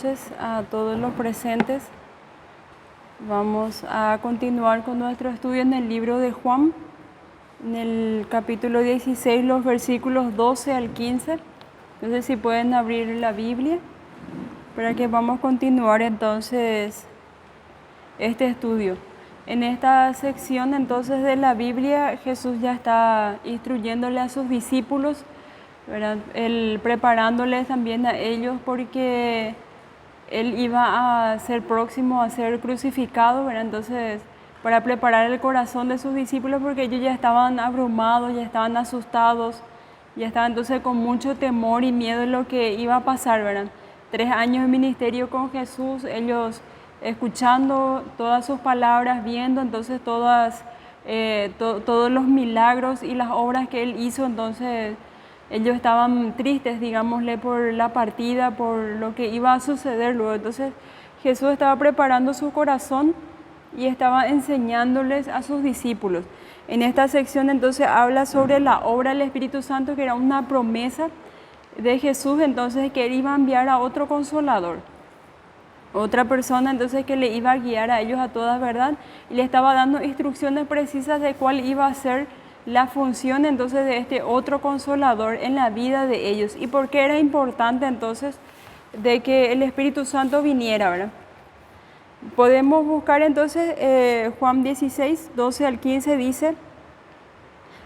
noches a todos los presentes. Vamos a continuar con nuestro estudio en el libro de Juan, en el capítulo 16, los versículos 12 al 15. Entonces, si pueden abrir la Biblia, para que vamos a continuar entonces este estudio. En esta sección entonces de la Biblia, Jesús ya está instruyéndole a sus discípulos, ¿verdad? Preparándoles también a ellos porque Él iba a ser próximo a ser crucificado, ¿verdad? Entonces, para preparar el corazón de sus discípulos, porque ellos ya estaban abrumados, ya estaban asustados, ya estaban entonces con mucho temor y miedo de lo que iba a pasar, ¿verdad? 3 años de ministerio con Jesús, ellos escuchando todas sus palabras, viendo entonces todos los milagros y las obras que Él hizo. Entonces ellos estaban tristes, digámosle, por la partida, por lo que iba a suceder luego. Entonces Jesús estaba preparando su corazón y estaba enseñándoles a sus discípulos. En esta sección entonces habla sobre la obra del Espíritu Santo, que era una promesa de Jesús, entonces que Él iba a enviar a otro consolador, otra persona entonces que le iba a guiar a ellos a toda verdad, y le estaba dando instrucciones precisas de cuál iba a ser la función entonces de este otro consolador en la vida de ellos, y por qué era importante entonces de que el Espíritu Santo viniera, ¿verdad? Podemos buscar entonces Juan 16, 12 al 15 dice: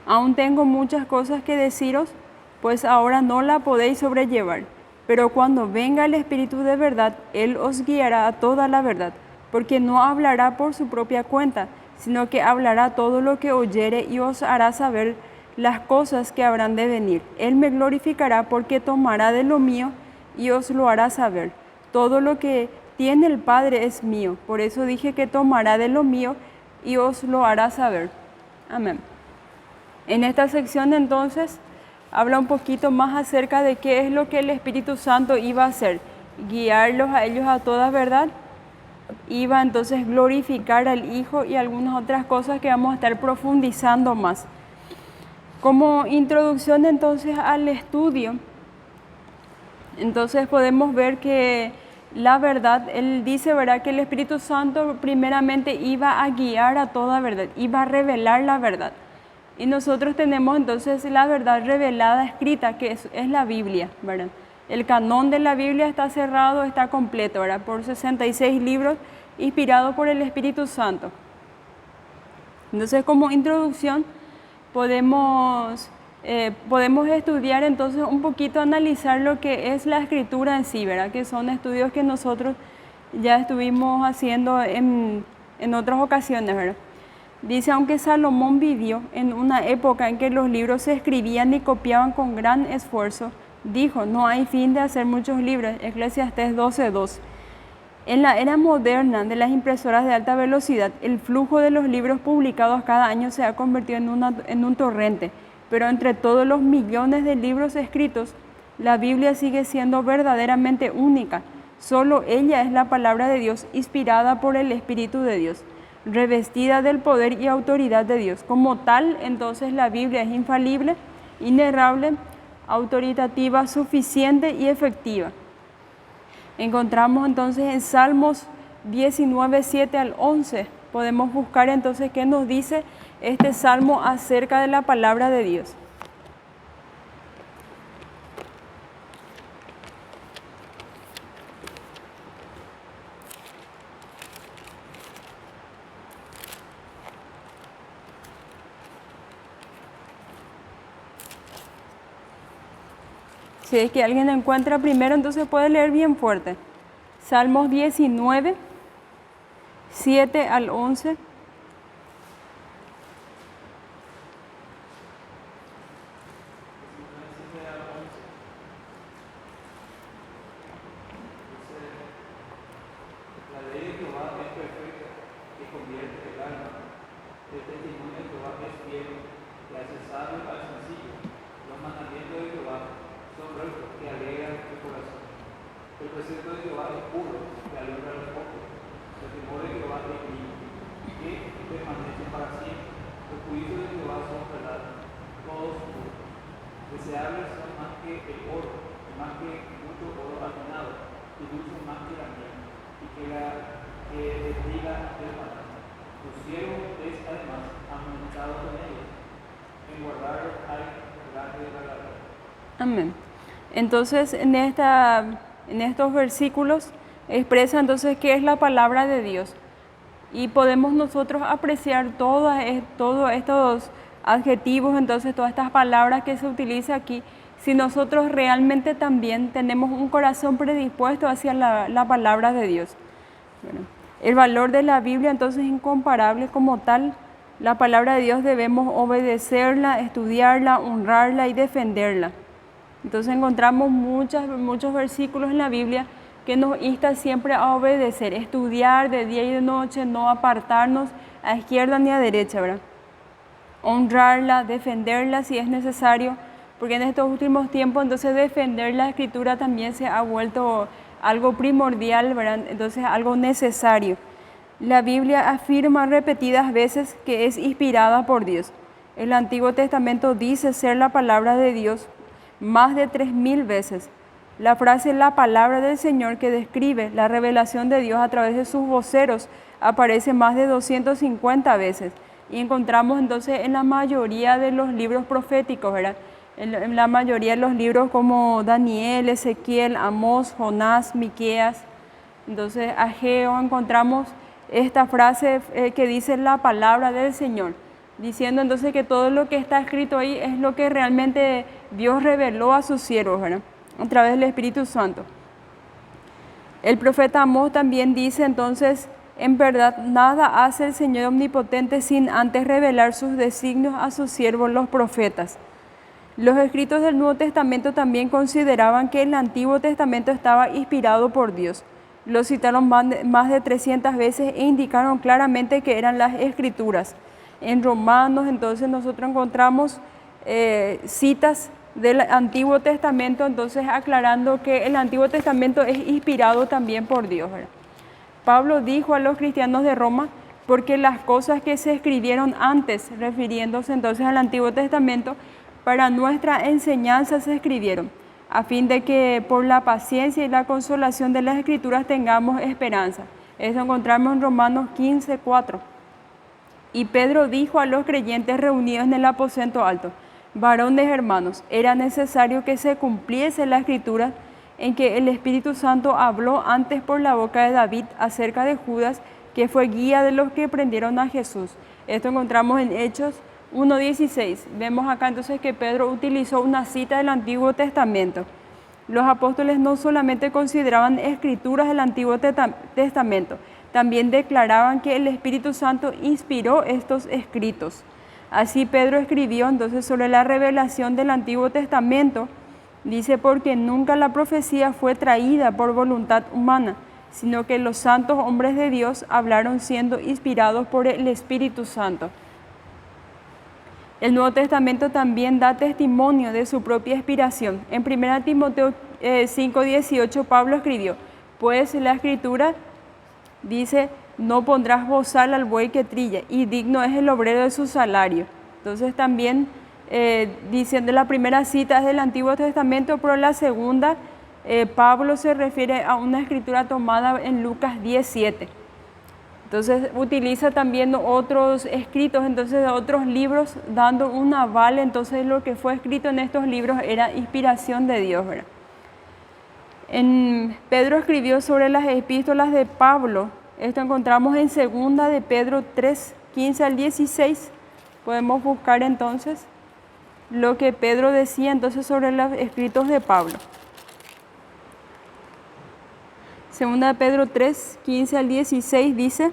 aún tengo muchas cosas que deciros, pues ahora no la podéis sobrellevar. Pero cuando venga el Espíritu de verdad, Él os guiará a toda la verdad, porque no hablará por su propia cuenta, sino que hablará todo lo que oyere y os hará saber las cosas que habrán de venir. Él me glorificará porque tomará de lo mío y os lo hará saber. Todo lo que tiene el Padre es mío, por eso dije que tomará de lo mío y os lo hará saber. Amén. En esta sección entonces habla un poquito más acerca de qué es lo que el Espíritu Santo iba a hacer: guiarlos a ellos a toda verdad, iba entonces glorificar al Hijo y algunas otras cosas que vamos a estar profundizando más. Como introducción entonces al estudio, entonces podemos ver que la verdad, Él dice, ¿verdad?, que el Espíritu Santo primeramente iba a guiar a toda verdad, iba a revelar la verdad. Y nosotros tenemos entonces la verdad revelada, escrita, que es la Biblia, ¿verdad? El canon de la Biblia está cerrado, está completo, ¿verdad?, por 66 libros inspirados por el Espíritu Santo. Entonces, como introducción, podemos estudiar entonces un poquito, analizar lo que es la Escritura en sí, ¿verdad?, que son estudios que nosotros ya estuvimos haciendo en otras ocasiones, ¿verdad? Dice: aunque Salomón vivió en una época en que los libros se escribían y copiaban con gran esfuerzo, dijo: no hay fin de hacer muchos libros. Eclesiastés 12:2. En la era moderna de las impresoras de alta velocidad, el flujo de los libros publicados cada año se ha convertido en un torrente, pero entre todos los millones de libros escritos, la Biblia sigue siendo verdaderamente única. Solo ella es la palabra de Dios, inspirada por el Espíritu de Dios, revestida del poder y autoridad de Dios. Como tal, entonces la Biblia es infalible, inerrable, autoritativa, suficiente y efectiva. Encontramos entonces en Salmos 19, 7 al 11. Podemos buscar entonces qué nos dice este salmo acerca de la palabra de Dios. Si es que alguien encuentra primero, entonces puede leer bien fuerte. Salmos 19, 7 al 11. Deseables son más que el oro, más que mucho oro afinado, y dulce más que la miel, y que les diga del maná. Tus siervos es además amonestados con ellos, en guardar hay coraje de la verdad. Amén. Entonces, en estos versículos expresa entonces qué es la palabra de Dios. Y podemos nosotros apreciar todos estos adjetivos, entonces todas estas palabras que se utilizan aquí, si nosotros realmente también tenemos un corazón predispuesto hacia la palabra de Dios. Bueno, el valor de la Biblia entonces es incomparable como tal. La palabra de Dios debemos obedecerla, estudiarla, honrarla y defenderla. Entonces encontramos muchos versículos en la Biblia que nos insta siempre a obedecer, estudiar de día y de noche, no apartarnos a izquierda ni a derecha, ¿verdad? Honrarla, defenderla si es necesario, porque en estos últimos tiempos entonces defender la Escritura también se ha vuelto algo primordial, ¿verdad? Entonces algo necesario. La Biblia afirma repetidas veces que es inspirada por Dios. El Antiguo Testamento dice ser la palabra de Dios más de 3000 veces. La frase "la palabra del Señor", que describe la revelación de Dios a través de sus voceros, aparece más de 250 veces. Y encontramos entonces en la mayoría de los libros proféticos, ¿verdad? En la mayoría de los libros como Daniel, Ezequiel, Amós, Jonás, Miqueas. Entonces, Ageo, encontramos esta frase que dice "la palabra del Señor", diciendo entonces que todo lo que está escrito ahí es lo que realmente Dios reveló a sus siervos, ¿verdad? A través del Espíritu Santo. El profeta Amós también dice entonces: en verdad nada hace el Señor omnipotente sin antes revelar sus designios a sus siervos los profetas. Los escritos del Nuevo Testamento también consideraban que el Antiguo Testamento estaba inspirado por Dios. Lo citaron más de 300 veces e indicaron claramente que eran las Escrituras. En Romanos entonces nosotros encontramos citas del Antiguo Testamento, entonces aclarando que el Antiguo Testamento es inspirado también por Dios, ¿verdad? Pablo dijo a los cristianos de Roma: porque las cosas que se escribieron antes, refiriéndose entonces al Antiguo Testamento, para nuestra enseñanza se escribieron, a fin de que por la paciencia y la consolación de las Escrituras tengamos esperanza. Eso encontramos en Romanos 15:4. Y Pedro dijo a los creyentes reunidos en el aposento alto: varones hermanos, era necesario que se cumpliese la Escritura en que el Espíritu Santo habló antes por la boca de David acerca de Judas, que fue guía de los que prendieron a Jesús. Esto encontramos en Hechos 1:16. Vemos acá entonces que Pedro utilizó una cita del Antiguo Testamento. Los apóstoles no solamente consideraban escrituras del Antiguo Testamento, también declaraban que el Espíritu Santo inspiró estos escritos. Así Pedro escribió entonces sobre la revelación del Antiguo Testamento. Dice: porque nunca la profecía fue traída por voluntad humana, sino que los santos hombres de Dios hablaron siendo inspirados por el Espíritu Santo. El Nuevo Testamento también da testimonio de su propia inspiración. En 1 Timoteo 5:18 Pablo escribió: pues la Escritura dice: no pondrás bozal al buey que trilla, y digno es el obrero de su salario. Entonces también diciendo, la primera cita es del Antiguo Testamento, pero la segunda, Pablo se refiere a una escritura tomada en Lucas 10:7. Entonces utiliza también otros escritos, entonces de otros libros, dando un aval. Entonces lo que fue escrito en estos libros era inspiración de Dios, ¿verdad? Pedro escribió sobre las epístolas de Pablo. Esto encontramos en 2 de Pedro 3:15 al 16. Podemos buscar entonces lo que Pedro decía entonces sobre los escritos de Pablo. 2 de Pedro 3:15 al 16 dice: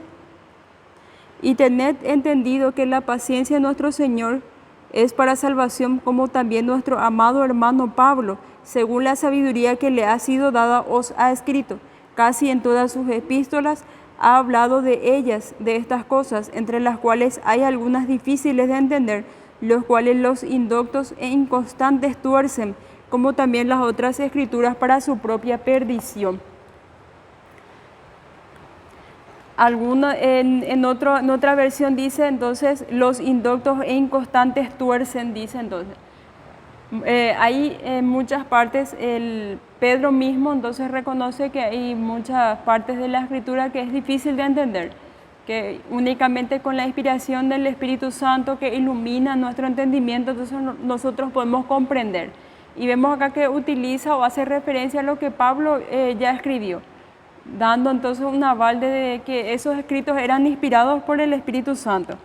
y tened entendido que la paciencia de nuestro Señor es para salvación, como también nuestro amado hermano Pablo, según la sabiduría que le ha sido dada, os ha escrito. Casi en todas sus epístolas ha hablado de ellas, de estas cosas, entre las cuales hay algunas difíciles de entender, los cuales los indoctos e inconstantes tuercen, como también las otras escrituras para su propia perdición. En otra versión dice entonces: los indoctos e inconstantes tuercen, dice entonces. Hay en muchas partes, Pedro mismo entonces reconoce que hay muchas partes de la Escritura que es difícil de entender, que únicamente con la inspiración del Espíritu Santo que ilumina nuestro entendimiento, entonces nosotros podemos comprender. Y vemos acá que utiliza o hace referencia a lo que Pablo ya escribió, dando entonces un aval de que esos escritos eran inspirados por el Espíritu Santo.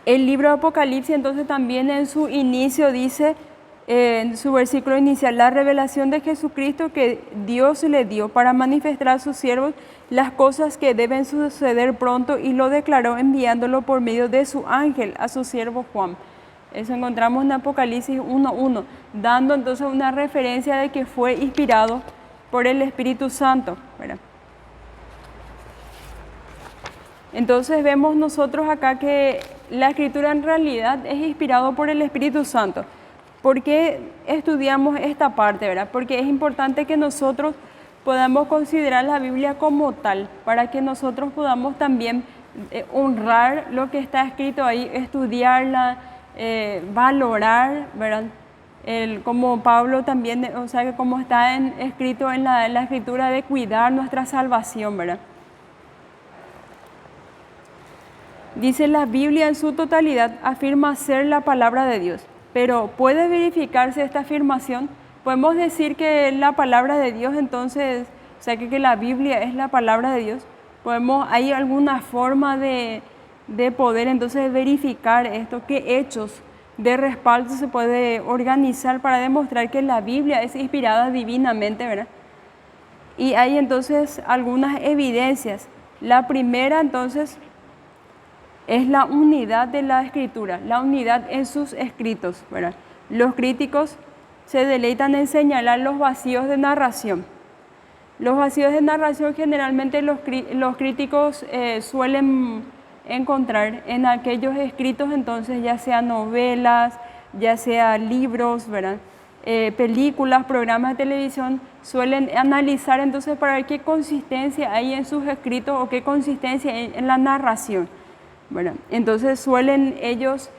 El libro de Apocalipsis entonces también en su inicio dice, en su versículo inicial, la revelación de Jesucristo que Dios le dio para manifestar a sus siervos las cosas que deben suceder pronto, y lo declaró enviándolo por medio de su ángel a su siervo Juan. Eso encontramos en Apocalipsis 1:1, dando entonces una referencia de que fue inspirado por el Espíritu Santo, ¿verdad? Entonces vemos nosotros acá que la Escritura en realidad es inspirado por el Espíritu Santo. ¿Por qué estudiamos esta parte, verdad? Porque es importante que nosotros podamos considerar la Biblia como tal, para que nosotros podamos también honrar lo que está escrito ahí, estudiarla, valorar, ¿verdad? Como Pablo también, o sea, que como está escrito en la Escritura, de cuidar nuestra salvación, ¿verdad? Dice, la Biblia en su totalidad afirma ser la palabra de Dios, pero ¿puede verificarse esta afirmación? Podemos decir que la palabra de Dios, entonces, o sea, que la Biblia es la palabra de Dios. ¿Hay alguna forma de poder entonces verificar esto? ¿Qué hechos de respaldo se puede organizar para demostrar que la Biblia es inspirada divinamente, ¿verdad? Y hay entonces algunas evidencias. La primera, entonces, es la unidad de la Escritura, la unidad en sus escritos, ¿verdad? Los críticos se deleitan en señalar los vacíos de narración. Los vacíos de narración generalmente los críticos suelen encontrar en aquellos escritos, entonces, ya sea novelas, ya sea libros, ¿verdad? Películas, programas de televisión, suelen analizar entonces para ver qué consistencia hay en sus escritos o qué consistencia hay en la narración, ¿verdad? Entonces suelen ellos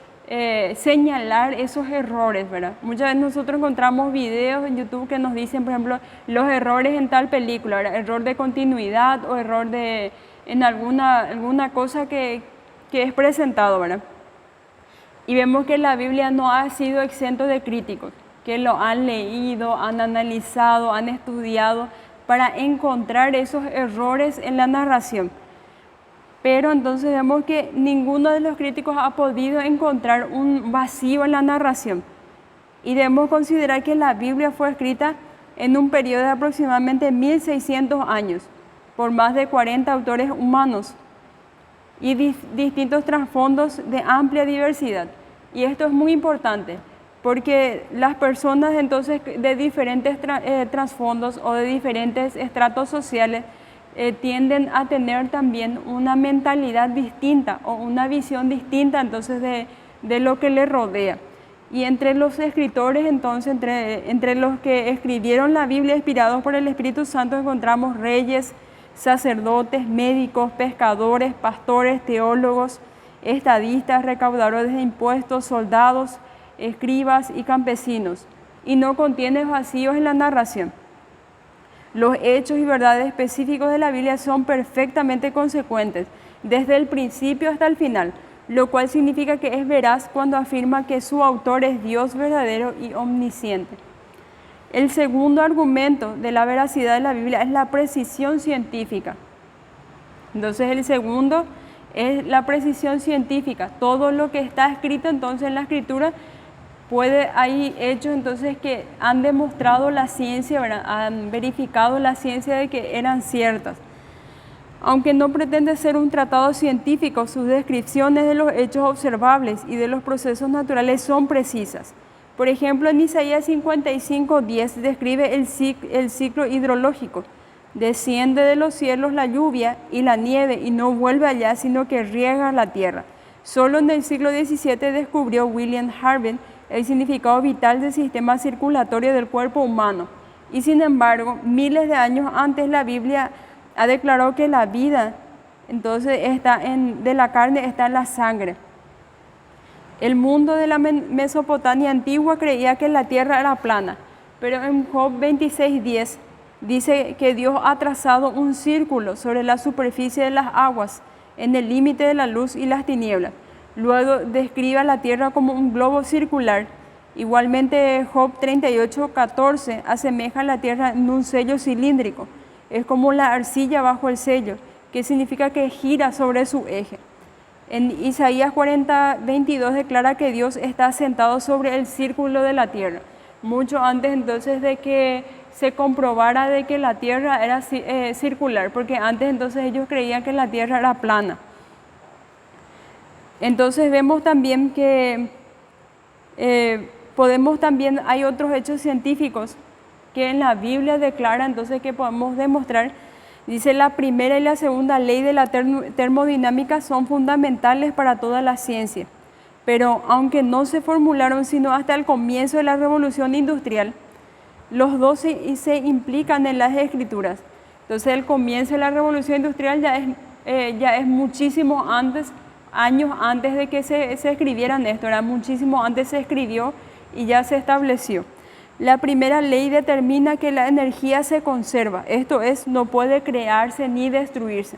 señalar esos errores, ¿verdad? Muchas veces nosotros encontramos videos en YouTube que nos dicen, por ejemplo, los errores en tal película, ¿verdad? Error de continuidad o error en alguna cosa que es presentado, ¿verdad? Y vemos que la Biblia no ha sido exento de críticos, que lo han leído, han analizado, han estudiado para encontrar esos errores en la narración. Pero entonces vemos que ninguno de los críticos ha podido encontrar un vacío en la narración. Y debemos considerar que la Biblia fue escrita en un periodo de aproximadamente 1600 años, por más de 40 autores humanos y distintos trasfondos de amplia diversidad. Y esto es muy importante, porque las personas entonces de diferentes trasfondos o de diferentes estratos sociales tienden a tener también una mentalidad distinta o una visión distinta entonces de lo que les rodea. Y entre los escritores, entonces, entre los que escribieron la Biblia inspirados por el Espíritu Santo, encontramos reyes, sacerdotes, médicos, pescadores, pastores, teólogos, estadistas, recaudadores de impuestos, soldados, escribas y campesinos. Y no contiene vacíos en la narración. Los hechos y verdades específicos de la Biblia son perfectamente consecuentes, desde el principio hasta el final, lo cual significa que es veraz cuando afirma que su autor es Dios verdadero y omnisciente. El segundo argumento de la veracidad de la Biblia es la precisión científica. Entonces, el segundo es la precisión científica. Todo lo que está escrito entonces en la Escritura hay hechos entonces que han demostrado la ciencia, ¿verdad? Han verificado la ciencia de que eran ciertas. Aunque no pretende ser un tratado científico, sus descripciones de los hechos observables y de los procesos naturales son precisas. Por ejemplo, en Isaías 55:10 describe el ciclo hidrológico. Desciende de los cielos la lluvia y la nieve y no vuelve allá, sino que riega la tierra. Solo en el siglo XVII descubrió William Harvey el significado vital del sistema circulatorio del cuerpo humano. Y sin embargo, miles de años antes la Biblia ha declarado que la vida entonces de la carne está en la sangre. El mundo de la Mesopotamia antigua creía que la tierra era plana, pero en Job 26:10 dice que Dios ha trazado un círculo sobre la superficie de las aguas, en el límite de la luz y las tinieblas. Luego describe a la tierra como un globo circular. Igualmente Job 38:14 asemeja a la tierra en un sello cilíndrico. Es como la arcilla bajo el sello, que significa que gira sobre su eje. En Isaías 40:22 declara que Dios está sentado sobre el círculo de la tierra, mucho antes entonces de que se comprobara de que la tierra era circular, porque antes entonces ellos creían que la tierra era plana. Entonces vemos también que hay otros hechos científicos que en la Biblia declara entonces que podemos demostrar. Dice: la primera y la segunda ley de la termodinámica son fundamentales para toda la ciencia, pero aunque no se formularon sino hasta el comienzo de la revolución industrial, los dos se implican en las escrituras. Entonces el comienzo de la revolución industrial ya es muchísimo antes, años antes de que se escribieran esto, era muchísimo antes se escribió y ya se estableció. La primera ley determina que la energía se conserva, esto es, no puede crearse ni destruirse.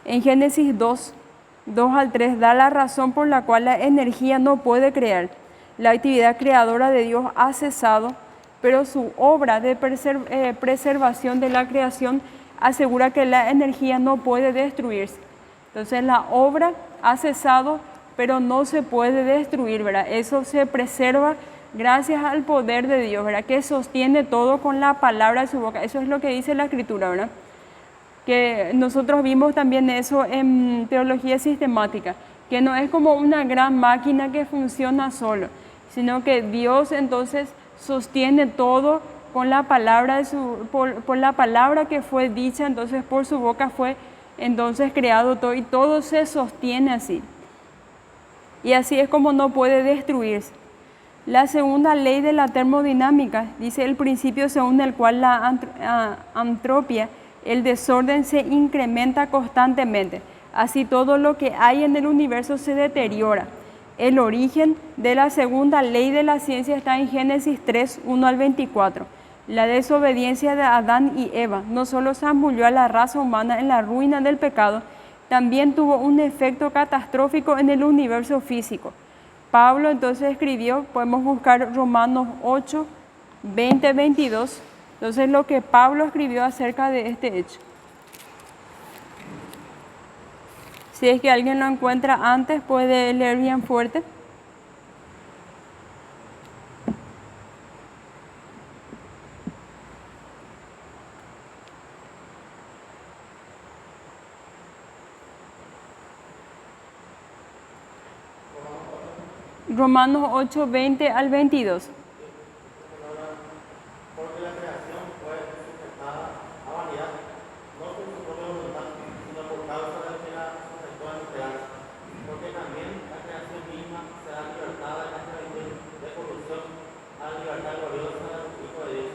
En Génesis 2:2-3 da la razón por la cual la energía no puede crear. La actividad creadora de Dios ha cesado, pero su obra de preservación de la creación asegura que la energía no puede destruirse. Entonces la obra ha cesado, pero no se puede destruir, ¿verdad? Eso se preserva gracias al poder de Dios, ¿verdad? Que sostiene todo con la palabra de su boca. Eso es lo que dice la Escritura, ¿verdad? Que nosotros vimos también eso en teología sistemática, que no es como una gran máquina que funciona solo, sino que Dios entonces sostiene todo con la palabra por la palabra que fue dicha, entonces por su boca fue entonces creado todo, y todo se sostiene así. Y así es como no puede destruirse. La segunda ley de la termodinámica dice: el principio según el cual la entropía, el desorden, se incrementa constantemente. Así todo lo que hay en el universo se deteriora. El origen de la segunda ley de la ciencia está en Génesis 3:1-24. La desobediencia de Adán y Eva no solo zambulló a la raza humana en la ruina del pecado, también tuvo un efecto catastrófico en el universo físico. Pablo entonces escribió, podemos buscar Romanos 8:20-22, entonces lo que Pablo escribió acerca de este hecho. Si es que alguien lo encuentra antes, puede leer bien fuerte. Romanos 8:20-22. Porque la creación fue sujetada a vanidad, no por su propia voluntad, sino por causa de que la sujetó a esperanza. Porque también la creación misma será libertada de la esclavitud de corrupción a la libertad gloriosa del Hijo de Dios.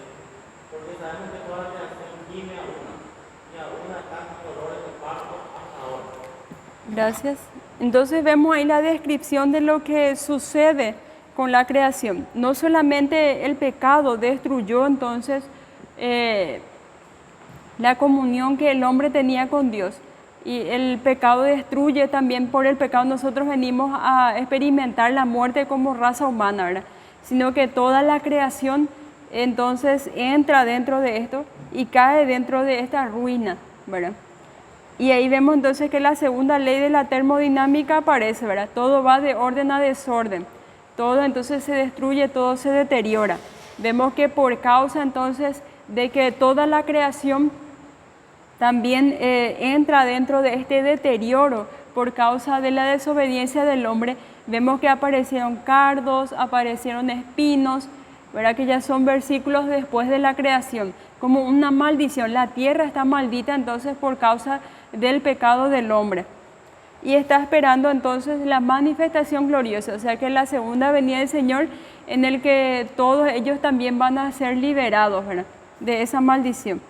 Porque sabemos que toda la creación gime a una, y a una está con dolores de parto hasta ahora. Gracias. Entonces vemos ahí la descripción de lo que sucede con la creación. No solamente el pecado destruyó entonces la comunión que el hombre tenía con Dios, y el pecado destruye también. Por el pecado nosotros venimos a experimentar la muerte como raza humana, ¿verdad? Sino que toda la creación entonces entra dentro de esto y cae dentro de esta ruina, ¿verdad? Y ahí vemos entonces que la segunda ley de la termodinámica aparece, ¿verdad? Todo va de orden a desorden. Todo entonces se destruye, todo se deteriora. Vemos que por causa entonces de que toda la creación también entra dentro de este deterioro por causa de la desobediencia del hombre, vemos que aparecieron cardos, aparecieron espinos, ¿verdad? Que ya son versículos después de la creación, como una maldición. La tierra está maldita entonces por causa del pecado del hombre. Y está esperando entonces la manifestación gloriosa, o sea que la segunda venida del Señor, en el que todos ellos también van a ser liberados, ¿verdad?, de esa maldición.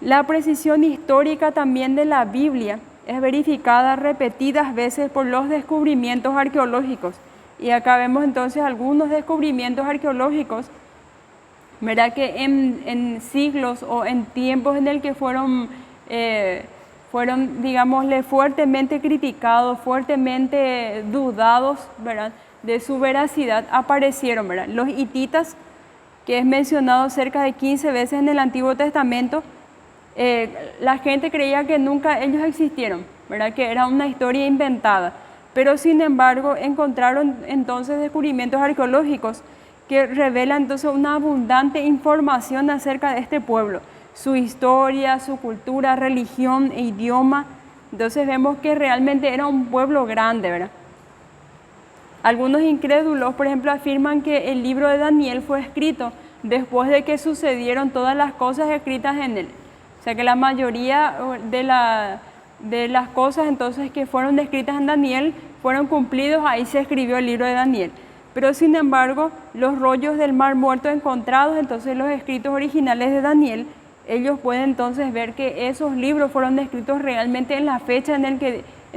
La precisión histórica también de la Biblia es verificada repetidas veces por los descubrimientos arqueológicos. Y acá vemos entonces algunos descubrimientos arqueológicos, ¿verdad? Que en siglos o en tiempos en el que fueron, digámosle, fuertemente criticados, fuertemente dudados, ¿verdad? De su veracidad, aparecieron, ¿verdad? Los hititas, que es mencionado cerca de 15 veces en el Antiguo Testamento, la gente creía que nunca ellos existieron, ¿verdad? Que era una historia inventada. Pero sin embargo encontraron entonces descubrimientos arqueológicos que revelan entonces una abundante información acerca de este pueblo, su historia, su cultura, religión e idioma. Entonces vemos que realmente era un pueblo grande, ¿verdad? Algunos incrédulos, por ejemplo, afirman que el libro de Daniel fue escrito después de que sucedieron todas las cosas escritas en él. O sea que la mayoría de las cosas entonces que fueron descritas en Daniel fueron cumplidos, ahí se escribió el libro de Daniel. Pero sin embargo, los rollos del Mar Muerto encontrados, entonces los escritos originales de Daniel, ellos pueden entonces ver que esos libros fueron escritos realmente en la fecha en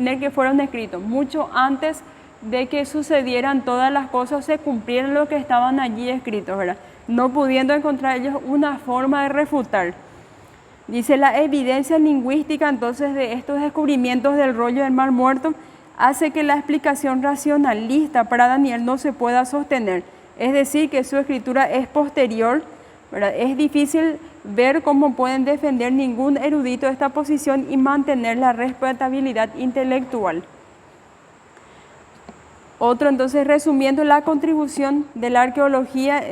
el que fueron escritos, mucho antes de que sucedieran todas las cosas, se cumplieran lo que estaban allí escritos, ¿verdad? No pudiendo encontrar ellos una forma de refutar. Dice, la evidencia lingüística entonces de estos descubrimientos del rollo del Mar Muerto hace que la explicación racionalista para Daniel no se pueda sostener. Es decir, que su escritura es posterior, ¿verdad? Es difícil ver cómo pueden defender ningún erudito esta posición y mantener la respetabilidad intelectual. Otro, entonces, resumiendo la contribución de la arqueología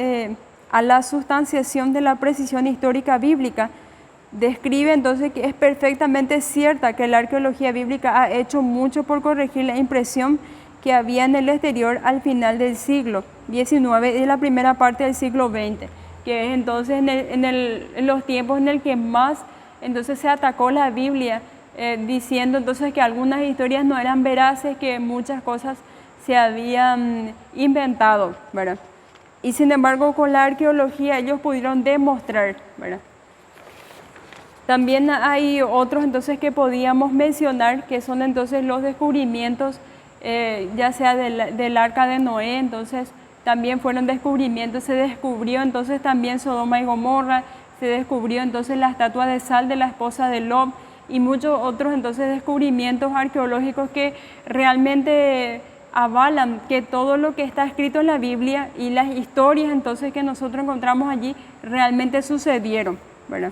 a la sustanciación de la precisión histórica bíblica, describe entonces que es perfectamente cierta que la arqueología bíblica ha hecho mucho por corregir la impresión que había en el exterior al final del siglo XIX y la primera parte del siglo XX, que es entonces en los tiempos en el que más entonces se atacó la Biblia, diciendo entonces que algunas historias no eran veraces, que muchas cosas se habían inventado, ¿verdad? Y sin embargo con la arqueología ellos pudieron demostrar, ¿verdad? También hay otros entonces que podíamos mencionar, que son entonces los descubrimientos, ya sea del arca de Noé, entonces también fueron descubrimientos, se descubrió entonces también Sodoma y Gomorra, se descubrió entonces la estatua de sal de la esposa de Lot y muchos otros entonces descubrimientos arqueológicos que realmente avalan que todo lo que está escrito en la Biblia y las historias entonces que nosotros encontramos allí realmente sucedieron, ¿verdad?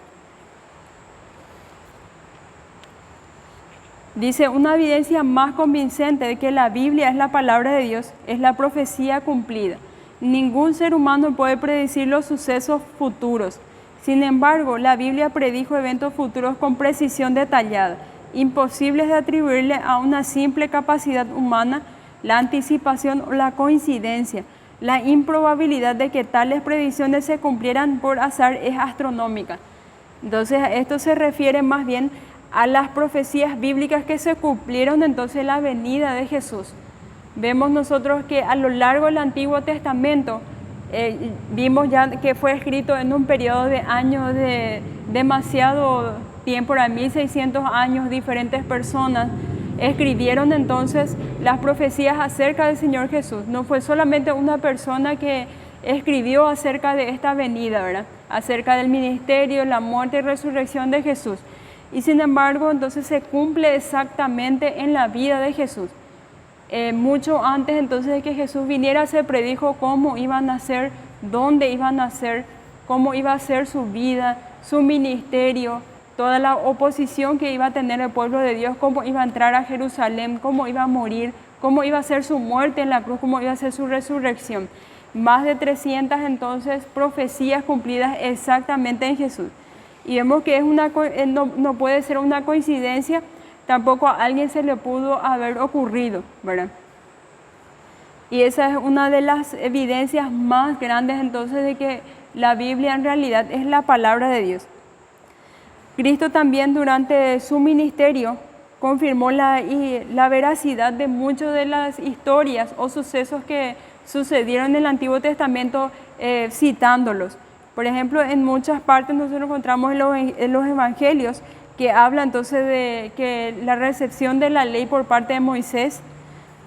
Dice, una evidencia más convincente de que la Biblia es la palabra de Dios es la profecía cumplida. Ningún ser humano puede predecir los sucesos futuros. Sin embargo, la Biblia predijo eventos futuros con precisión detallada, imposibles de atribuirle a una simple capacidad humana, la anticipación o la coincidencia. La improbabilidad de que tales predicciones se cumplieran por azar es astronómica. Entonces, esto se refiere más bien a las profecías bíblicas que se cumplieron entonces en la venida de Jesús. Vemos nosotros que a lo largo del Antiguo Testamento, vimos ya que fue escrito en un periodo de años de demasiado tiempo, era 1600 años, diferentes personas escribieron entonces las profecías acerca del Señor Jesús. No fue solamente una persona que escribió acerca de esta venida, ¿verdad? Acerca del ministerio, la muerte y resurrección de Jesús. Y sin embargo, entonces se cumple exactamente en la vida de Jesús. Mucho antes entonces de que Jesús viniera, se predijo cómo iban a ser, dónde iban a ser, cómo iba a ser su vida, su ministerio, toda la oposición que iba a tener el pueblo de Dios, cómo iba a entrar a Jerusalén, cómo iba a morir, cómo iba a ser su muerte en la cruz, cómo iba a ser su resurrección. Más de 300 entonces profecías cumplidas exactamente en Jesús. Y vemos que no puede ser una coincidencia, tampoco a alguien se le pudo haber ocurrido, ¿verdad? Y esa es una de las evidencias más grandes entonces de que la Biblia en realidad es la palabra de Dios. Cristo también durante su ministerio confirmó la veracidad de muchas de las historias o sucesos que sucedieron en el Antiguo Testamento, citándolos. Por ejemplo, en muchas partes nosotros encontramos en los evangelios que habla entonces de que la recepción de la ley por parte de Moisés,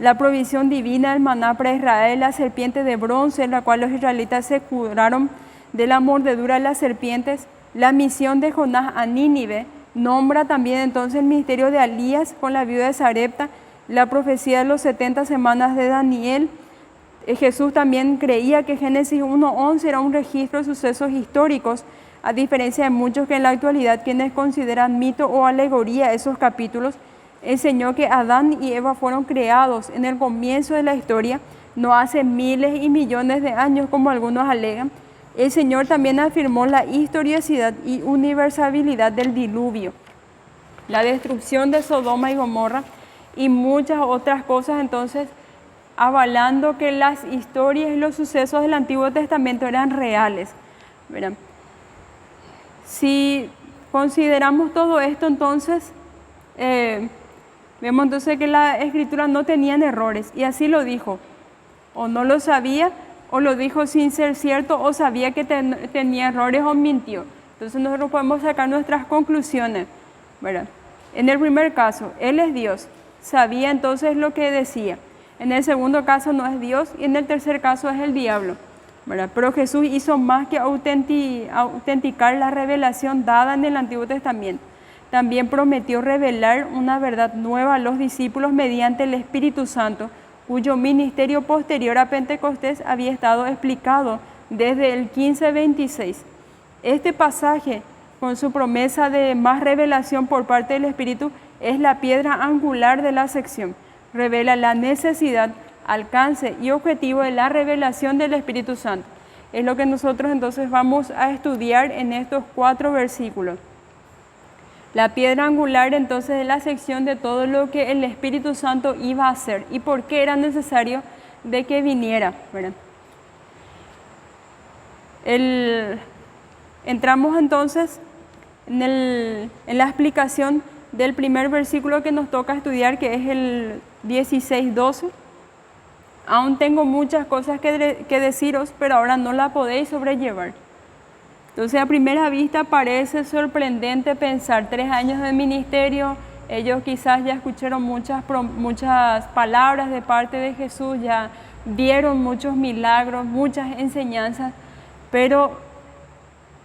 la provisión divina del maná para Israel, la serpiente de bronce, en la cual los israelitas se curaron de la mordedura de las serpientes, la misión de Jonás a Nínive, nombra también entonces el ministerio de Elías con la viuda de Sarepta, la profecía de los 70 semanas de Daniel. Jesús también creía que Génesis 1:11 era un registro de sucesos históricos, a diferencia de muchos que en la actualidad quienes consideran mito o alegoría esos capítulos. Enseñó que Adán y Eva fueron creados en el comienzo de la historia, no hace miles y millones de años como algunos alegan. El Señor también afirmó la historicidad y universalidad del diluvio, la destrucción de Sodoma y Gomorra y muchas otras cosas, entonces avalando que las historias y los sucesos del Antiguo Testamento eran reales, ¿verdad? Si consideramos todo esto, entonces vemos entonces que la Escritura no tenían errores, y así lo dijo, o no lo sabía, o lo dijo sin ser cierto, o sabía que tenía errores o mintió. Entonces nosotros podemos sacar nuestras conclusiones, ¿verdad? En el primer caso, Él es Dios, sabía entonces lo que decía. En el segundo caso no es Dios, y en el tercer caso es el diablo, ¿verdad? Pero Jesús hizo más que autenticar la revelación dada en el Antiguo Testamento. También prometió revelar una verdad nueva a los discípulos mediante el Espíritu Santo, cuyo ministerio posterior a Pentecostés había estado explicado desde el 15:26. Este pasaje, con su promesa de más revelación por parte del Espíritu, es la piedra angular de la sección. Revela la necesidad, alcance y objetivo de la revelación del Espíritu Santo. Es lo que nosotros entonces vamos a estudiar en estos 4 versículos. La piedra angular entonces de la sección de todo lo que el Espíritu Santo iba a hacer y por qué era necesario de que viniera, ¿verdad? Entramos entonces en la explicación del primer versículo que nos toca estudiar, que es el 16:12. Aún tengo muchas cosas que deciros, pero ahora no la podéis sobrellevar. Entonces a primera vista parece sorprendente pensar 3 años de ministerio, ellos quizás ya escucharon muchas palabras de parte de Jesús, ya vieron muchos milagros, muchas enseñanzas, pero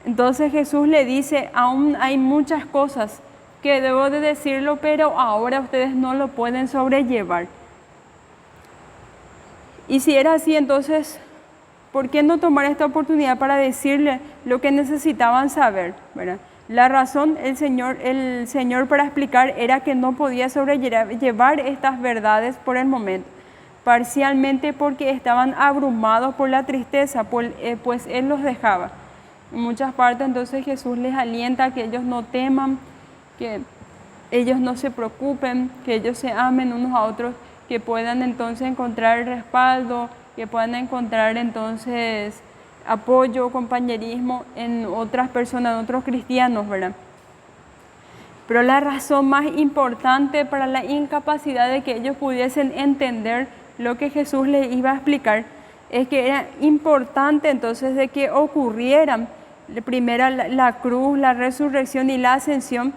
entonces Jesús le dice, aún hay muchas cosas que debo de decirlo, pero ahora ustedes no lo pueden sobrellevar. Y si era así, entonces, ¿por qué no tomar esta oportunidad para decirle lo que necesitaban saber, ¿verdad? La razón el Señor para explicar era que no podía sobrellevar estas verdades por el momento, parcialmente porque estaban abrumados por la tristeza, pues Él los dejaba. En muchas partes entonces Jesús les alienta a que ellos no teman, que ellos no se preocupen, que ellos se amen unos a otros, que puedan entonces encontrar respaldo, que puedan encontrar entonces apoyo, compañerismo en otras personas, en otros cristianos, ¿verdad? Pero la razón más importante para la incapacidad de que ellos pudiesen entender lo que Jesús les iba a explicar es que era importante entonces de que ocurrieran primero la cruz, la resurrección y la ascensión.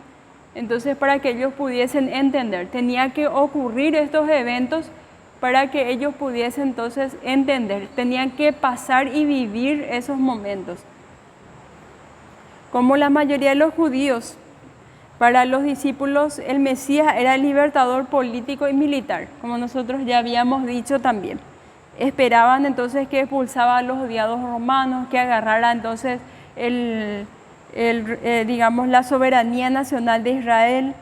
Entonces para que ellos pudiesen entender, tenía que ocurrir estos eventos para que ellos pudiesen entonces entender, tenían que pasar y vivir esos momentos. Como la mayoría de los judíos, para los discípulos el Mesías era el libertador político y militar, como nosotros ya habíamos dicho también. Esperaban entonces que expulsaba a los odiados romanos, que agarrara entonces digamos, la soberanía nacional de Israel,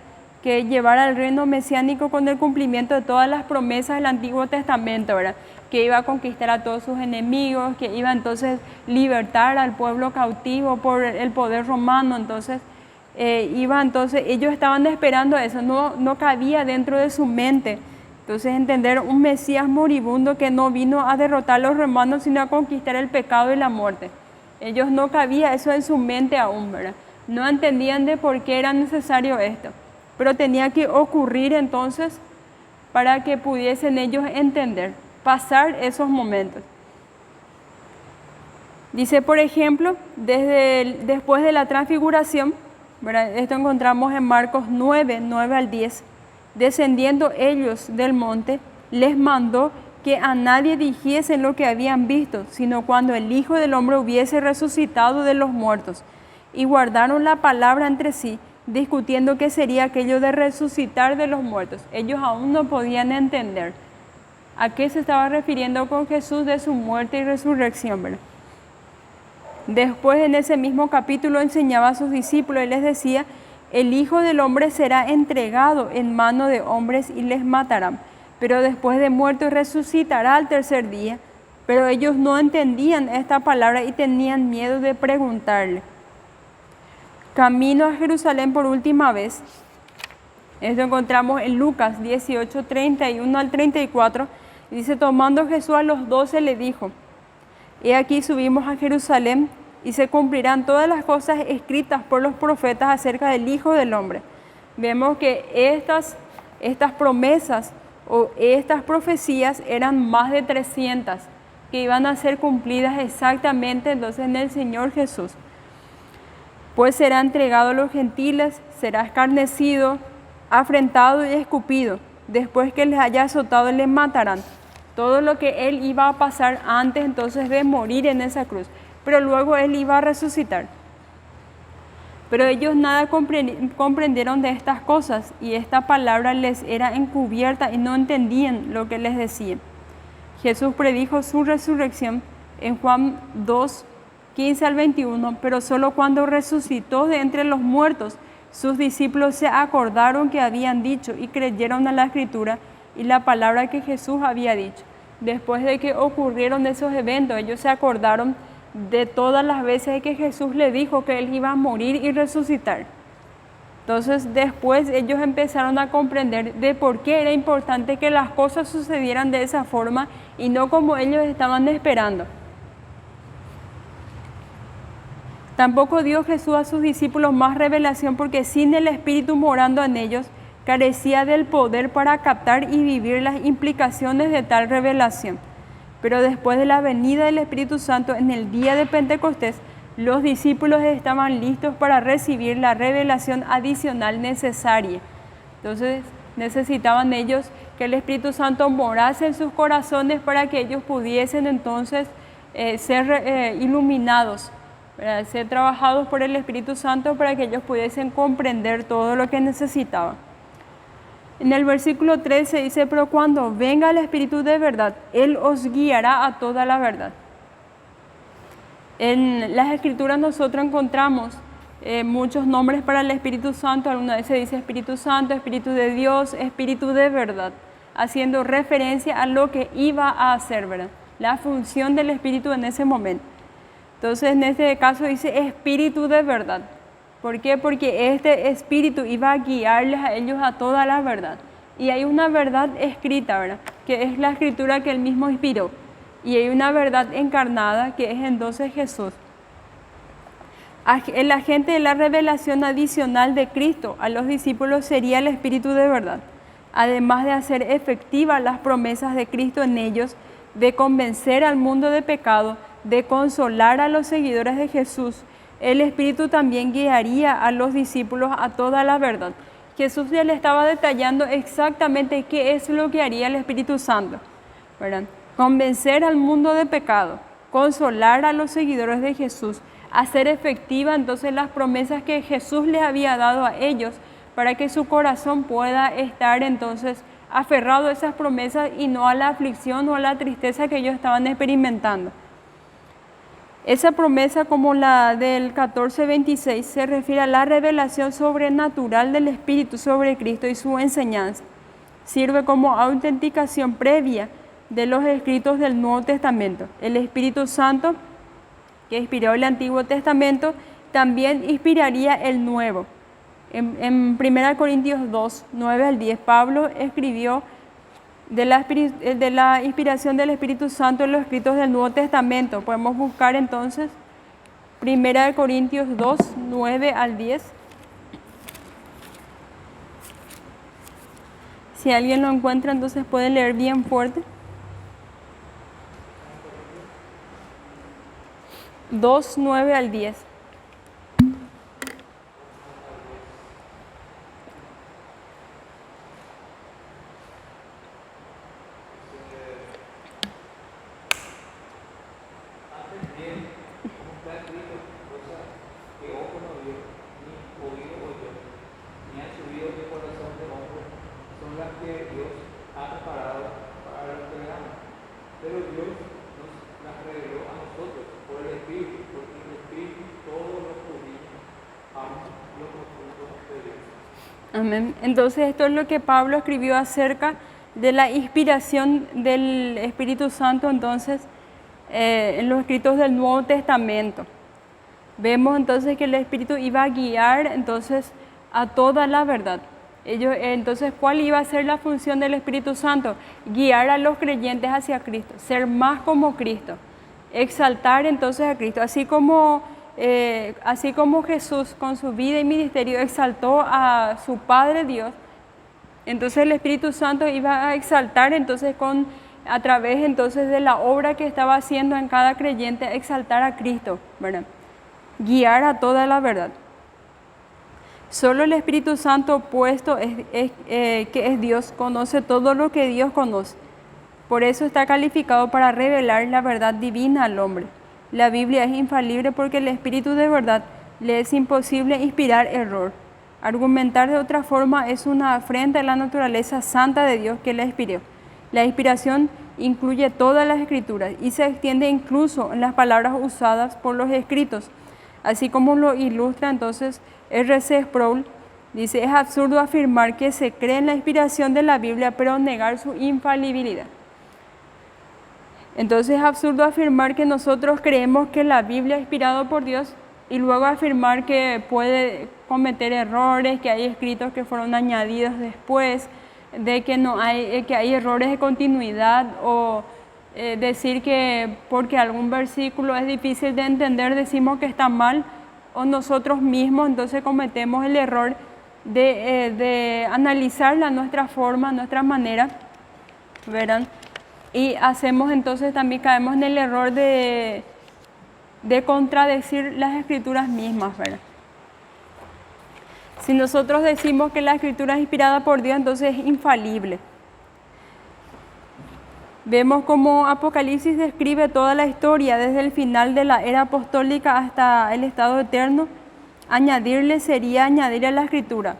que llevara el reino mesiánico con el cumplimiento de todas las promesas del Antiguo Testamento, ¿verdad? Que iba a conquistar a todos sus enemigos, que iba entonces libertar al pueblo cautivo por el poder romano. Entonces, ellos estaban esperando eso, no cabía dentro de su mente. Entonces, entender un Mesías moribundo que no vino a derrotar a los romanos, sino a conquistar el pecado y la muerte. Ellos no cabía eso en su mente aún, ¿verdad? No entendían de por qué era necesario esto. Pero tenía que ocurrir entonces para que pudiesen ellos entender, pasar esos momentos. Dice, por ejemplo, después de la transfiguración, ¿verdad? Esto encontramos en Marcos 9, 9 al 10. Descendiendo ellos del monte, les mandó que a nadie dijesen lo que habían visto, sino cuando el Hijo del Hombre hubiese resucitado de los muertos. Y guardaron la palabra entre sí, discutiendo qué sería aquello de resucitar de los muertos. Ellos aún no podían entender a qué se estaba refiriendo con Jesús de su muerte y resurrección, ¿verdad? Después, en ese mismo capítulo, enseñaba a sus discípulos y les decía: el Hijo del Hombre será entregado en mano de hombres y les matarán, pero después de muerto resucitará al tercer día. Pero ellos no entendían esta palabra y tenían miedo de preguntarle. Camino a Jerusalén por última vez. Esto encontramos en Lucas 18, 31 al 34. Dice: tomando Jesús a los 12, le dijo: he aquí subimos a Jerusalén, y se cumplirán todas las cosas escritas por los profetas acerca del Hijo del Hombre. Vemos que estas promesas o estas profecías eran más de 300 que iban a ser cumplidas exactamente entonces en el Señor Jesús. Pues será entregado a los gentiles, será escarnecido, afrentado y escupido. Después que les haya azotado, les matarán. Todo lo que él iba a pasar antes entonces de morir en esa cruz. Pero luego él iba a resucitar. Pero ellos nada comprendieron de estas cosas, y esta palabra les era encubierta y no entendían lo que les decía. Jesús predijo su resurrección en Juan 2, 15 al 21, pero solo cuando resucitó de entre los muertos, sus discípulos se acordaron que habían dicho y creyeron a la Escritura y la palabra que Jesús había dicho. Después de que ocurrieron esos eventos, ellos se acordaron de todas las veces que Jesús le dijo que él iba a morir y resucitar. Entonces después ellos empezaron a comprender de por qué era importante que las cosas sucedieran de esa forma y no como ellos estaban esperando. Tampoco dio Jesús a sus discípulos más revelación, porque sin el Espíritu morando en ellos, carecía del poder para captar y vivir las implicaciones de tal revelación. Pero después de la venida del Espíritu Santo en el día de Pentecostés, los discípulos estaban listos para recibir la revelación adicional necesaria. Entonces necesitaban ellos que el Espíritu Santo morase en sus corazones para que ellos pudiesen entonces ser iluminados, para ser trabajados por el Espíritu Santo, para que ellos pudiesen comprender todo lo que necesitaban. En el versículo 13 dice: pero cuando venga el Espíritu de verdad, Él os guiará a toda la verdad. En las Escrituras nosotros encontramos muchos nombres para el Espíritu Santo. Alguna vez se dice Espíritu Santo, Espíritu de Dios, Espíritu de verdad, haciendo referencia a lo que iba a hacer, ¿verdad? La función del Espíritu en ese momento. Entonces en este caso dice Espíritu de verdad. ¿Por qué? Porque este Espíritu iba a guiarles a ellos a toda la verdad. Y hay una verdad escrita, ¿verdad?, que es la Escritura que Él mismo inspiró. Y hay una verdad encarnada que es entonces Jesús. El agente de la revelación adicional de Cristo a los discípulos sería el Espíritu de verdad. Además de hacer efectivas las promesas de Cristo en ellos, de convencer al mundo de pecado, de consolar a los seguidores de Jesús, el Espíritu también guiaría a los discípulos a toda la verdad. Jesús ya le estaba detallando exactamente qué es lo que haría el Espíritu Santo, ¿verdad? Convencer al mundo de pecado, consolar a los seguidores de Jesús, hacer efectiva entonces las promesas que Jesús les había dado a ellos, para que su corazón pueda estar entonces aferrado a esas promesas y no a la aflicción o a la tristeza que ellos estaban experimentando. Esa promesa, como la del 14:26, se refiere a la revelación sobrenatural del Espíritu sobre Cristo y su enseñanza. Sirve como autenticación previa de los escritos del Nuevo Testamento. El Espíritu Santo, que inspiró el Antiguo Testamento, también inspiraría el Nuevo. En 1 Corintios 2, 9 al 10, Pablo escribió de la inspiración del Espíritu Santo en los escritos del Nuevo Testamento. Podemos buscar entonces 1 Corintios 2, 9 al 10. Si alguien lo encuentra, entonces puede leer bien fuerte. 2, 9 al 10. Amén. Entonces esto es lo que Pablo escribió acerca de la inspiración del Espíritu Santo, entonces, en los escritos del Nuevo Testamento. Vemos entonces que el Espíritu iba a guiar entonces a toda la verdad. Entonces, ¿cuál iba a ser la función del Espíritu Santo? Guiar a los creyentes hacia Cristo, ser más como Cristo, exaltar entonces a Cristo, así como Jesús con su vida y ministerio exaltó a su Padre Dios. Entonces el Espíritu Santo iba a exaltar entonces a través entonces de la obra que estaba haciendo en cada creyente, exaltar a Cristo, ¿verdad? Guiar a toda la verdad. Solo el Espíritu Santo puesto que es Dios, conoce todo lo que Dios conoce. Por eso está calificado para revelar la verdad divina al hombre. La Biblia es infalible porque el Espíritu de verdad le es imposible inspirar error. Argumentar de otra forma es una afrenta a la naturaleza santa de Dios que la inspiró. La inspiración incluye todas las escrituras y se extiende incluso en las palabras usadas por los escritos. Así como lo ilustra entonces R.C. Sproul, dice, es absurdo afirmar que se cree en la inspiración de la Biblia, pero negar su infalibilidad. Entonces es absurdo afirmar que nosotros creemos que la Biblia es inspirada por Dios y luego afirmar que puede cometer errores, que hay escritos que fueron añadidos después, de que hay errores de continuidad, o decir que porque algún versículo es difícil de entender decimos que está mal, o nosotros mismos entonces cometemos el error de analizarla a nuestra forma, a nuestra manera, ¿verdad? Y hacemos entonces, también caemos en el error de contradecir las escrituras mismas, ¿verdad? Si nosotros decimos que la escritura es inspirada por Dios, entonces es infalible. Vemos cómo Apocalipsis describe toda la historia, desde el final de la era apostólica hasta el estado eterno. Añadirle sería añadir a la escritura.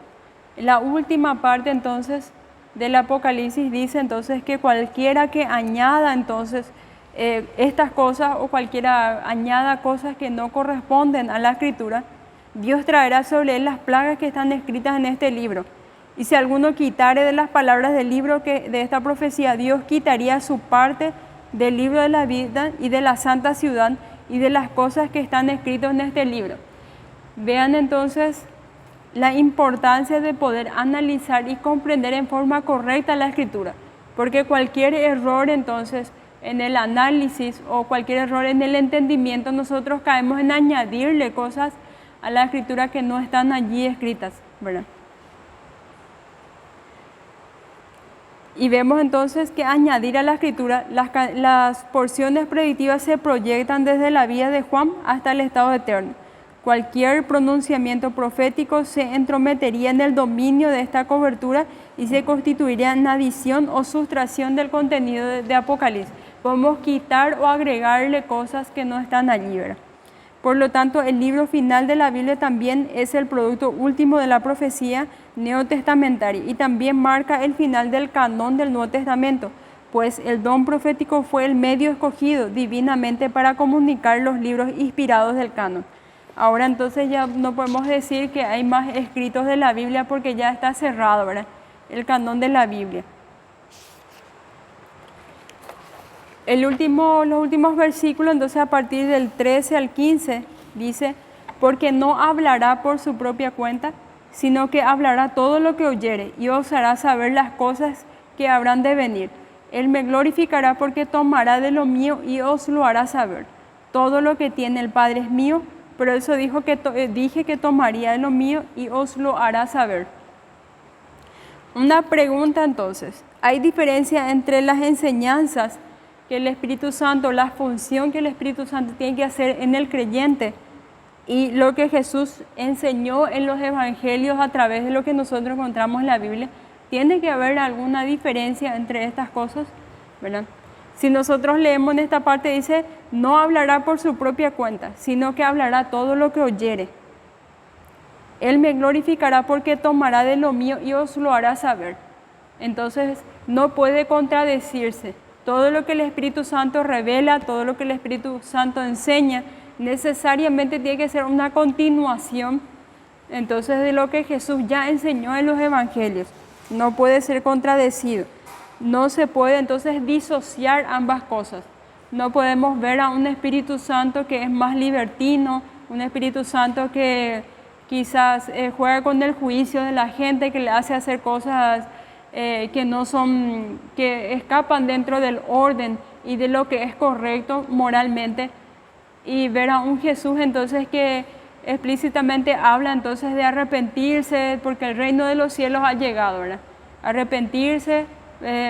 La última parte entonces del Apocalipsis dice entonces que cualquiera que añada entonces estas cosas, o cualquiera añada cosas que no corresponden a la escritura, Dios traerá sobre él las plagas que están escritas en este libro. Y si alguno quitare de las palabras del libro de esta profecía, Dios quitaría su parte del libro de la vida y de la santa ciudad y de las cosas que están escritas en este libro. Vean entonces la importancia de poder analizar y comprender en forma correcta la escritura, porque cualquier error entonces en el análisis o cualquier error en el entendimiento, nosotros caemos en añadirle cosas a la escritura que no están allí escritas, ¿verdad? Y vemos entonces que añadir a la escritura, las porciones predictivas se proyectan desde la vida de Juan hasta el estado eterno. Cualquier pronunciamiento profético se entrometería en el dominio de esta cobertura y se constituiría en adición o sustracción del contenido de Apocalipsis. Podemos quitar o agregarle cosas que no están allí, ¿verdad? Por lo tanto, el libro final de la Biblia también es el producto último de la profecía neotestamentaria y también marca el final del canon del Nuevo Testamento, pues el don profético fue el medio escogido divinamente para comunicar los libros inspirados del canon. Ahora entonces ya no podemos decir que hay más escritos de la Biblia porque ya está cerrado, ¿verdad? El canon de la Biblia. Los últimos versículos, entonces a partir del 13 al 15, dice, porque no hablará por su propia cuenta, sino que hablará todo lo que oyere y os hará saber las cosas que habrán de venir. Él me glorificará porque tomará de lo mío y os lo hará saber. Todo lo que tiene el Padre es mío, pero eso dije que tomaría de lo mío y os lo hará saber. Una pregunta entonces, ¿hay diferencia entre las enseñanzas que el Espíritu Santo, la función que el Espíritu Santo tiene que hacer en el creyente y lo que Jesús enseñó en los evangelios a través de lo que nosotros encontramos en la Biblia? ¿Tiene que haber alguna diferencia entre estas cosas? ¿Verdad? Si nosotros leemos en esta parte, dice, no hablará por su propia cuenta, sino que hablará todo lo que oyere. Él me glorificará porque tomará de lo mío y os lo hará saber. Entonces, no puede contradecirse. Todo lo que el Espíritu Santo revela, todo lo que el Espíritu Santo enseña, necesariamente tiene que ser una continuación entonces de lo que Jesús ya enseñó en los evangelios. No puede ser contradecido. No se puede entonces disociar ambas cosas. No podemos ver a un Espíritu Santo que es más libertino, un Espíritu Santo que quizás juega con el juicio de la gente, que le hace hacer cosas que no son, que escapan dentro del orden y de lo que es correcto moralmente, y ver a un Jesús entonces que explícitamente habla entonces de arrepentirse porque el reino de los cielos ha llegado, ¿verdad? Arrepentirse,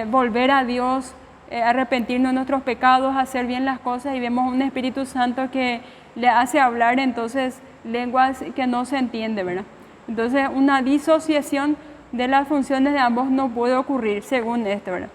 volver a Dios, arrepentirnos de nuestros pecados, hacer bien las cosas, y vemos un Espíritu Santo que le hace hablar entonces lenguas que no se entiende, ¿verdad? Entonces una disociación de las funciones de ambos no puede ocurrir según esto, ¿verdad?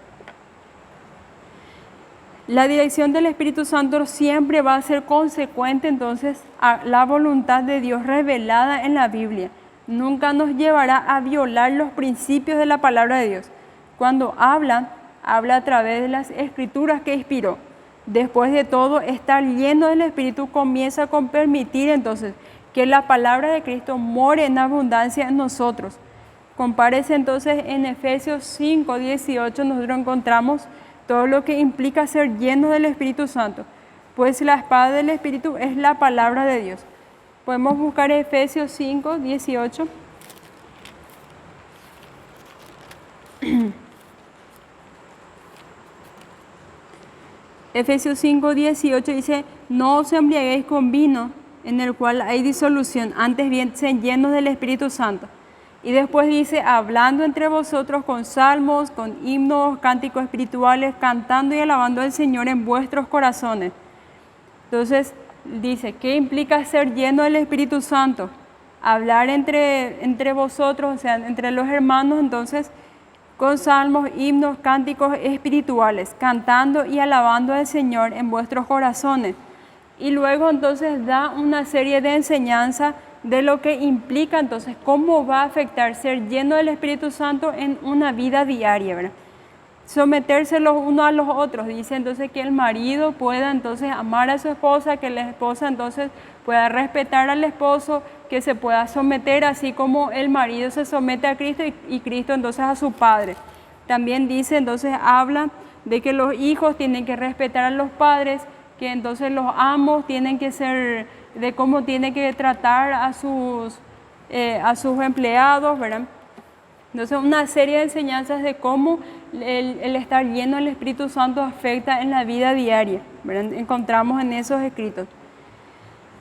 La dirección del Espíritu Santo siempre va a ser consecuente entonces a la voluntad de Dios revelada en la Biblia. Nunca nos llevará a violar los principios de la palabra de Dios. Cuando habla a través de las escrituras que inspiró. Después de todo, estar lleno del Espíritu comienza con permitir entonces que la palabra de Cristo more en abundancia en nosotros. Compárese entonces en Efesios 5, 18, nosotros encontramos todo lo que implica ser lleno del Espíritu Santo, pues la espada del Espíritu es la palabra de Dios. Podemos buscar Efesios 5, 18. Efesios 5, 18 dice: no os embriaguéis con vino, en el cual hay disolución, antes bien sean llenos del Espíritu Santo. Y después dice: hablando entre vosotros con salmos, con himnos, cánticos espirituales, cantando y alabando al Señor en vuestros corazones. Entonces dice, ¿qué implica ser lleno del Espíritu Santo? Hablar entre vosotros, o sea, entre los hermanos, entonces, con salmos, himnos, cánticos espirituales, cantando y alabando al Señor en vuestros corazones. Y luego entonces da una serie de enseñanzas de lo que implica entonces cómo va a afectar ser lleno del Espíritu Santo en una vida diaria, ¿verdad? Someterse los unos a los otros. Dice entonces que el marido pueda entonces amar a su esposa, que la esposa entonces pueda respetar al esposo, que se pueda someter así como el marido se somete a Cristo y Cristo entonces a su padre. También dice entonces, habla de que los hijos tienen que respetar a los padres, que entonces los amos tienen que ser, de cómo tienen que tratar a sus empleados, ¿verdad? Entonces una serie de enseñanzas de cómo el estar lleno del Espíritu Santo afecta en la vida diaria, ¿verdad? Encontramos en esos escritos.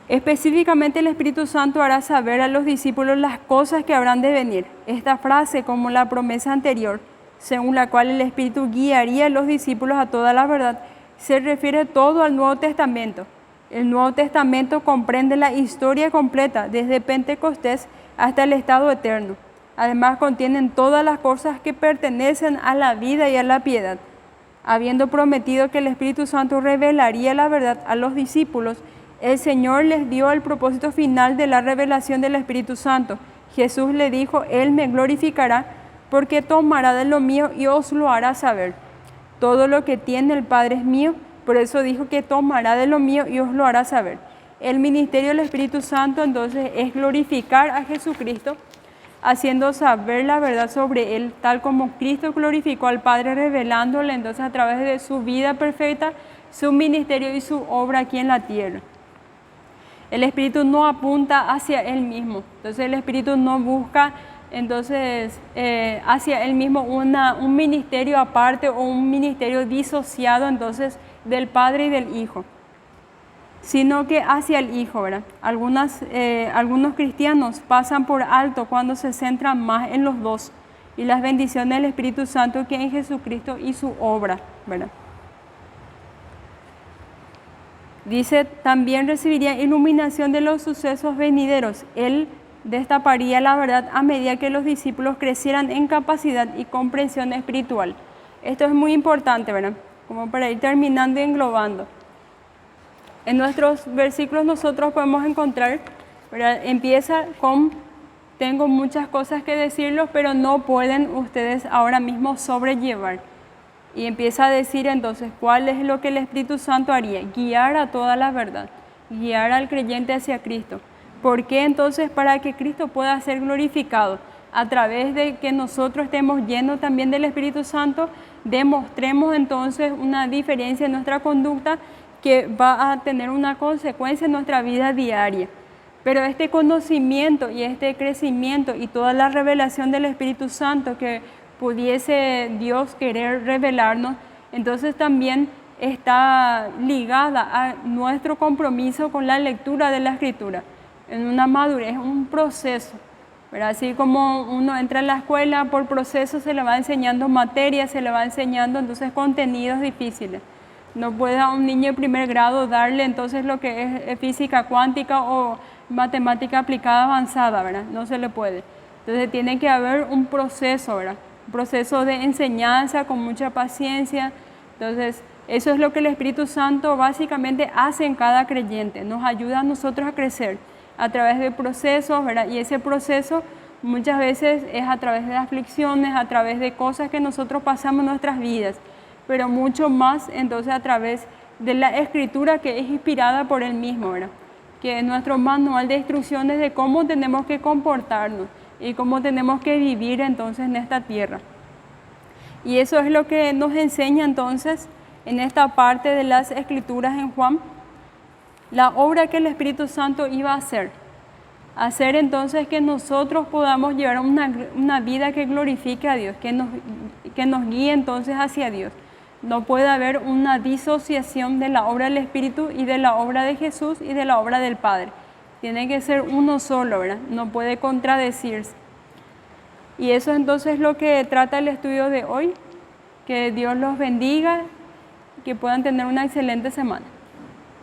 Específicamente el Espíritu Santo hará saber a los discípulos las cosas que habrán de venir. Esta frase, como la promesa anterior, según la cual el Espíritu guiaría a los discípulos a toda la verdad, se refiere todo al Nuevo Testamento. El Nuevo Testamento comprende la historia completa, desde Pentecostés hasta el estado eterno. Además contienen todas las cosas que pertenecen a la vida y a la piedad. Habiendo prometido que el Espíritu Santo revelaría la verdad a los discípulos, el Señor les dio el propósito final de la revelación del Espíritu Santo. Jesús le dijo: Él me glorificará, porque tomará de lo mío y os lo hará saber. Todo lo que tiene el Padre es mío, por eso dijo que tomará de lo mío y os lo hará saber. El ministerio del Espíritu Santo entonces es glorificar a Jesucristo, haciendo saber la verdad sobre Él, tal como Cristo glorificó al Padre, revelándole entonces a través de su vida perfecta, su ministerio y su obra aquí en la tierra. El Espíritu no apunta hacia Él mismo, entonces el Espíritu no busca entonces hacia Él mismo un ministerio aparte o un ministerio disociado entonces del Padre y del Hijo, sino que hacia el Hijo, ¿verdad? Algunos cristianos pasan por alto cuando se centran más en los dos y las bendiciones del Espíritu Santo que en Jesucristo y su obra, ¿verdad? Dice, también recibiría iluminación de los sucesos venideros. Él destaparía la verdad a medida que los discípulos crecieran en capacidad y comprensión espiritual. Esto es muy importante, ¿verdad? Como para ir terminando y englobando. En nuestros versículos nosotros podemos encontrar, ¿verdad? Empieza con: tengo muchas cosas que decirles, pero no pueden ustedes ahora mismo sobrellevar. Y empieza a decir entonces cuál es lo que el Espíritu Santo haría: guiar a toda la verdad, guiar al creyente hacia Cristo. ¿Por qué entonces? Para que Cristo pueda ser glorificado. A través de que nosotros estemos llenos también del Espíritu Santo, demostremos entonces una diferencia en nuestra conducta que va a tener una consecuencia en nuestra vida diaria. Pero este conocimiento y este crecimiento y toda la revelación del Espíritu Santo que pudiese Dios querer revelarnos, entonces también está ligada a nuestro compromiso con la lectura de la Escritura. En una madurez, un proceso. Pero así como uno entra a la escuela, por proceso se le va enseñando materia, se le va enseñando entonces contenidos difíciles. No puede a un niño de primer grado darle entonces lo que es física cuántica o matemática aplicada avanzada, ¿verdad? No se le puede. Entonces tiene que haber un proceso, ¿verdad? Un proceso de enseñanza con mucha paciencia. Entonces eso es lo que el Espíritu Santo básicamente hace en cada creyente. Nos ayuda a nosotros a crecer a través de procesos, ¿verdad? Y ese proceso muchas veces es a través de aflicciones, a través de cosas que nosotros pasamos en nuestras vidas, pero mucho más entonces a través de la Escritura que es inspirada por Él mismo, ¿verdad? Que es nuestro manual de instrucciones de cómo tenemos que comportarnos y cómo tenemos que vivir entonces en esta tierra. Y eso es lo que nos enseña entonces en esta parte de las Escrituras en Juan, la obra que el Espíritu Santo iba a hacer. Hacer entonces que nosotros podamos llevar una vida que glorifique a Dios, que nos guíe entonces hacia Dios. No puede haber una disociación de la obra del Espíritu y de la obra de Jesús y de la obra del Padre. Tiene que ser uno solo, ¿verdad? No puede contradecirse. Y eso entonces es lo que trata el estudio de hoy. Que Dios los bendiga y que puedan tener una excelente semana.